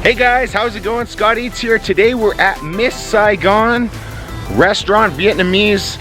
Hey guys, how's it going? Scott Eats here. Today we're at Miss Saigon Restaurant, Vietnamese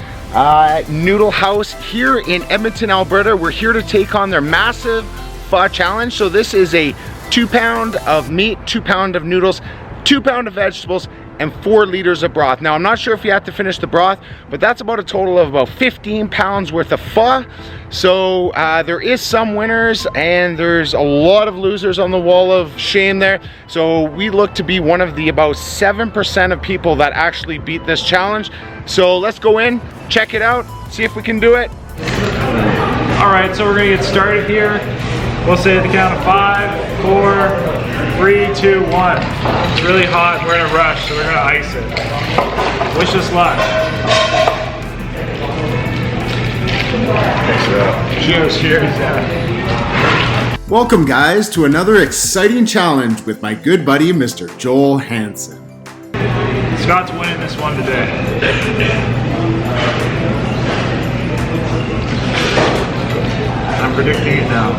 noodle house here in Edmonton, Alberta. We're here to take on their massive pho challenge. So this is a 2 pound of meat, 2 pound of noodles, 2 pound of vegetables, and 4 liters of broth. Now I'm not sure if you have to finish the broth, but that's about a total of about 15 pounds worth of pho. So there is some winners and there's a lot of losers on the wall of shame there. So we look to be one of the about 7% of people that actually beat this challenge. So let's go in, check it out, see if we can do it. All right, so we're gonna get started here. We'll say at the count of 5, 4, 3, 2, 1. It's really hot, we're in a rush, so we're gonna ice it. Wish us luck. Cheers, cheers, yeah. Welcome guys to another exciting challenge with my good buddy, Mr. JoelHansen. Scott's winning this one today. I'm predicting it now.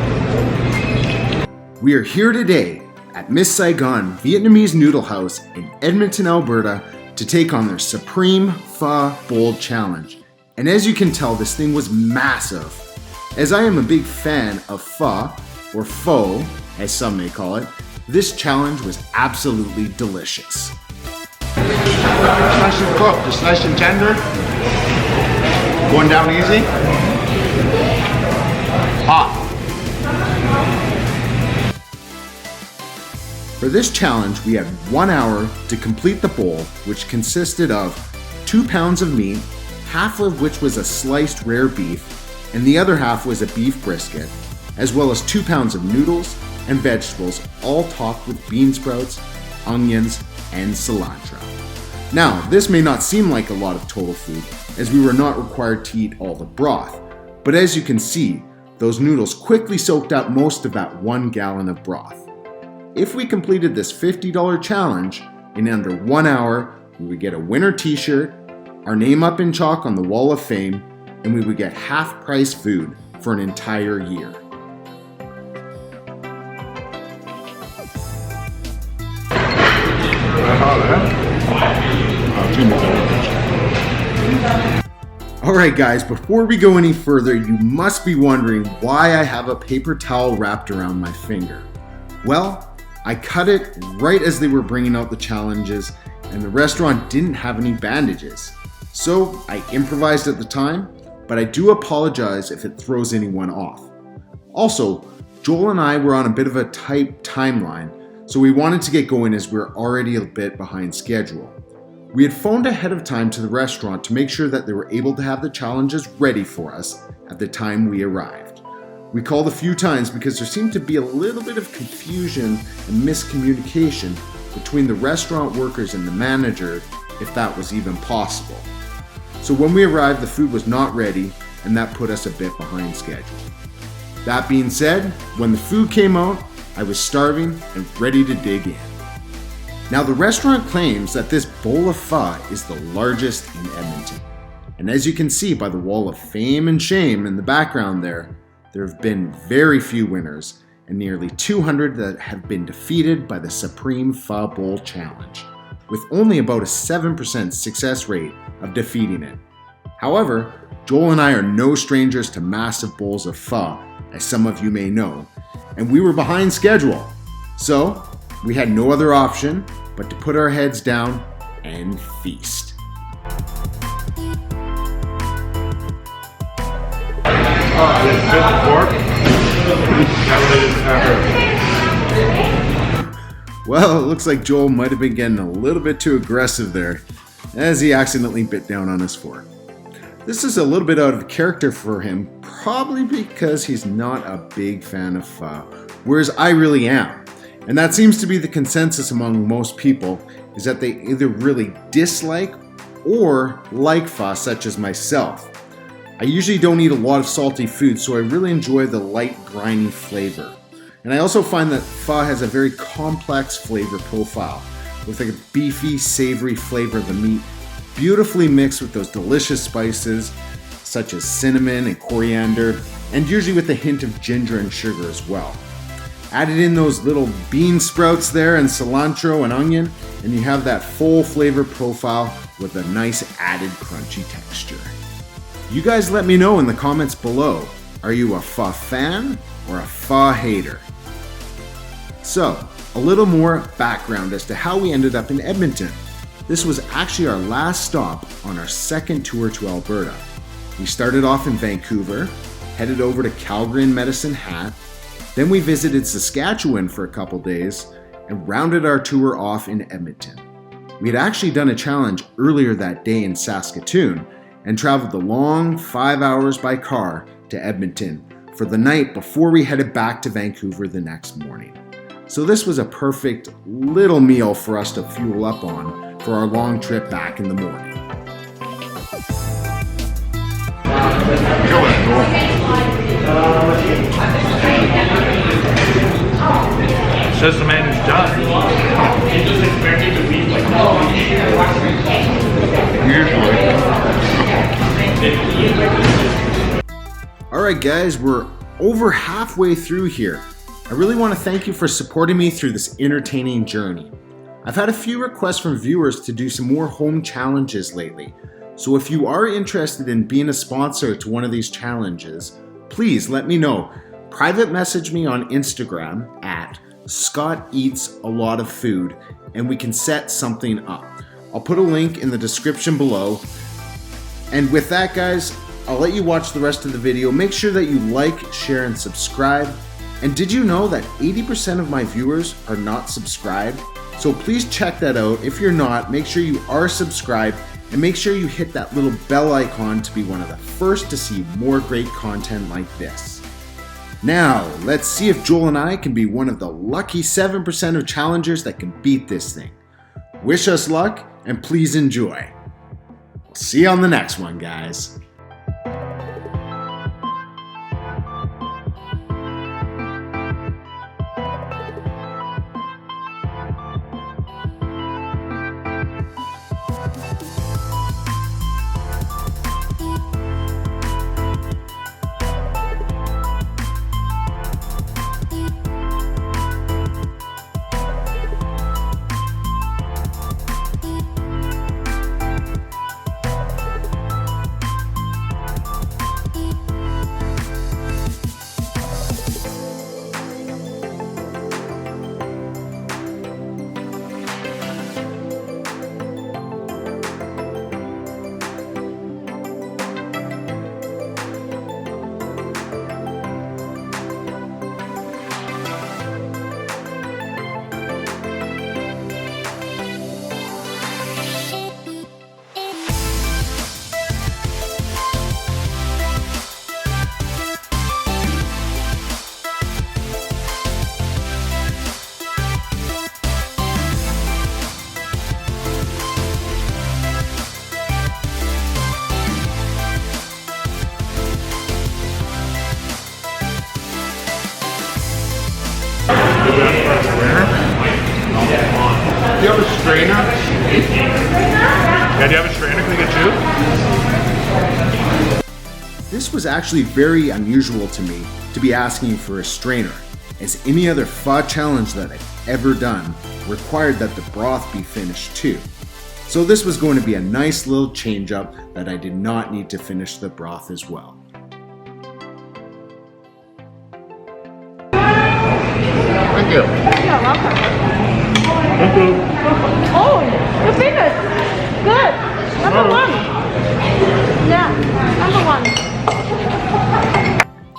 We are here today at Miss Saigon Vietnamese Noodle House in Edmonton, Alberta to take on their Supreme Pho Bowl Challenge. And as you can tell, this thing was massive. As I am a big fan of pho, or pho, as some may call it, this challenge was absolutely delicious. Nice and cooked, just nice and tender. Going down easy. Hot. For this challenge, we had 1 hour to complete the bowl, which consisted of 2 pounds of meat, half of which was a sliced rare beef, and the other half was a beef brisket, as well as 2 pounds of noodles and vegetables, all topped with bean sprouts, onions, and cilantro. Now, this may not seem like a lot of total food, as we were not required to eat all the broth, but as you can see, those noodles quickly soaked up most of that 1 gallon of broth. If we completed this $50 challenge in under 1 hour, we would get a winner t-shirt, our name up in chalk on the wall of fame, and we would get half-price food for an entire year. Alright guys, before we go any further, you must be wondering why I have a paper towel wrapped around my finger. Well, I cut it right as they were bringing out the challenges, and the restaurant didn't have any bandages. So I improvised at the time, but I do apologize if it throws anyone off. Also, Joel and I were on a bit of a tight timeline, so we wanted to get going as we're already a bit behind schedule. We had phoned ahead of time to the restaurant to make sure that they were able to have the challenges ready for us at the time we arrived. We called a few times because there seemed to be a little bit of confusion and miscommunication between the restaurant workers and the manager, if that was even possible. So when we arrived, the food was not ready, and that put us a bit behind schedule. That being said, when the food came out, I was starving and ready to dig in. Now the restaurant claims that this bowl of pho is the largest in Edmonton. And as you can see by the wall of fame and shame in the background there have been very few winners and nearly 200 that have been defeated by the Supreme Pho Bowl Challenge, with only about a 7% success rate of defeating it. However, Joel and I are no strangers to massive bowls of pho, as some of you may know, and we were behind schedule. So, we had no other option but to put our heads down and feast. Well, it looks like Joel might have been getting a little bit too aggressive there, as he accidentally bit down on his fork. This is a little bit out of character for him, probably because he's not a big fan of pho, whereas I really am. And that seems to be the consensus among most people, is that they either really dislike or like pho, such as myself. I usually don't eat a lot of salty food, so I really enjoy the light, briny flavor. And I also find that pho has a very complex flavor profile, with a beefy, savory flavor of the meat, beautifully mixed with those delicious spices, such as cinnamon and coriander, and usually with a hint of ginger and sugar as well. Added in those little bean sprouts there and cilantro and onion, and you have that full flavor profile with a nice added crunchy texture. You guys let me know in the comments below, are you a pho fan or a pho hater? So, a little more background as to how we ended up in Edmonton. This was actually our last stop on our second tour to Alberta. We started off in Vancouver, headed over to Calgary and Medicine Hat, then we visited Saskatchewan for a couple days and rounded our tour off in Edmonton. We had actually done a challenge earlier that day in Saskatoon and traveled the long 5 hours by car to Edmonton for the night before we headed back to Vancouver the next morning. So this was a perfect little meal for us to fuel up on for our long trip back in the morning. Says the man who's done. Alright guys, we're over halfway through here. I really want to thank you for supporting me through this entertaining journey. I've had a few requests from viewers to do some more home challenges lately, so if you are interested in being a sponsor to one of these challenges, please let me know. Private message me on Instagram at Scott Eats a Lot of Food and we can set something up. I'll put a link in the description below. And with that guys, I'll let you watch the rest of the video. Make sure that you like, share, and subscribe. And did you know that 80% of my viewers are not subscribed? So please check that out. If you're not, make sure you are subscribed and make sure you hit that little bell icon to be one of the first to see more great content like this. Now, let's see if Joel and I can be one of the lucky 7% of challengers that can beat this thing. Wish us luck and please enjoy. We'll see you on the next one, guys. Do you have a strainer? Yeah, do you have a strainer? Can we get two? This was actually very unusual to me to be asking for a strainer, as any other pho challenge that I've ever done required that the broth be finished too. So this was going to be a nice little change up that I did not need to finish the broth as well. Thank you. You're welcome. Oh, you finished. Good. Number one. Yeah, number one.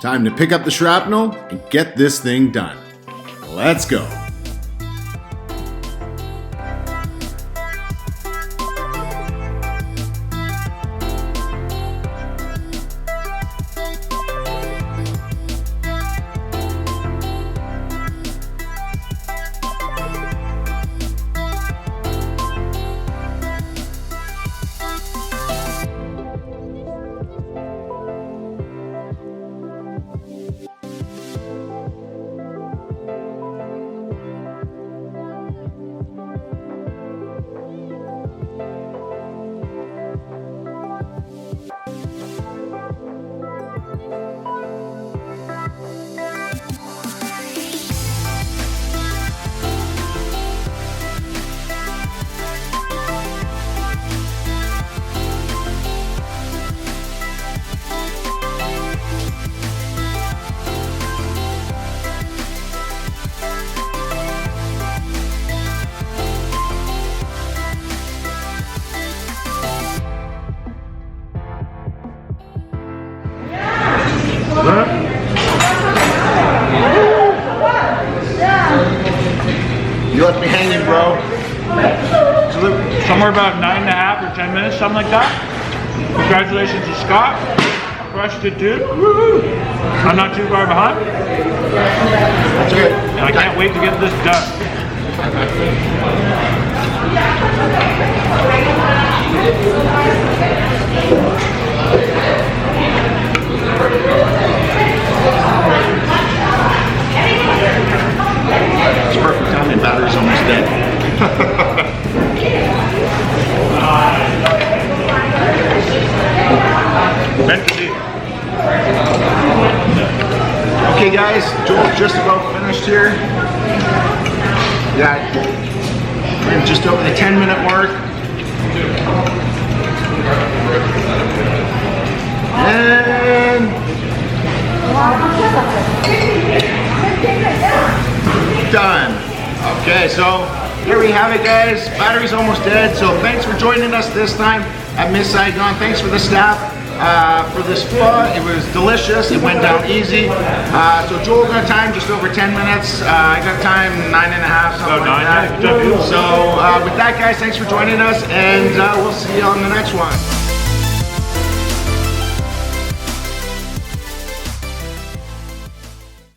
Time to pick up the shrapnel and get this thing done. Let's go. Somewhere about 9.5 or 10 minutes, something like that. Congratulations to Scott. Crushed it, dude. Woo-hoo. I'm not too far behind. That's it. And I can't wait to get this done. It's perfect timing. Battery's almost dead. Meant to be. Okay guys, Joel's just about finished here. Yeah, we're just over the 10-minute mark. And done. Okay, so there we have it guys. Battery's almost dead, so thanks for joining us this time at Miss Saigon. Thanks for the staff. For this pho, it was delicious. It went down easy. So Joel got time just over 10 minutes. I got time 9.5, something like that. So with that, guys, thanks for joining us, and we'll see you on the next one.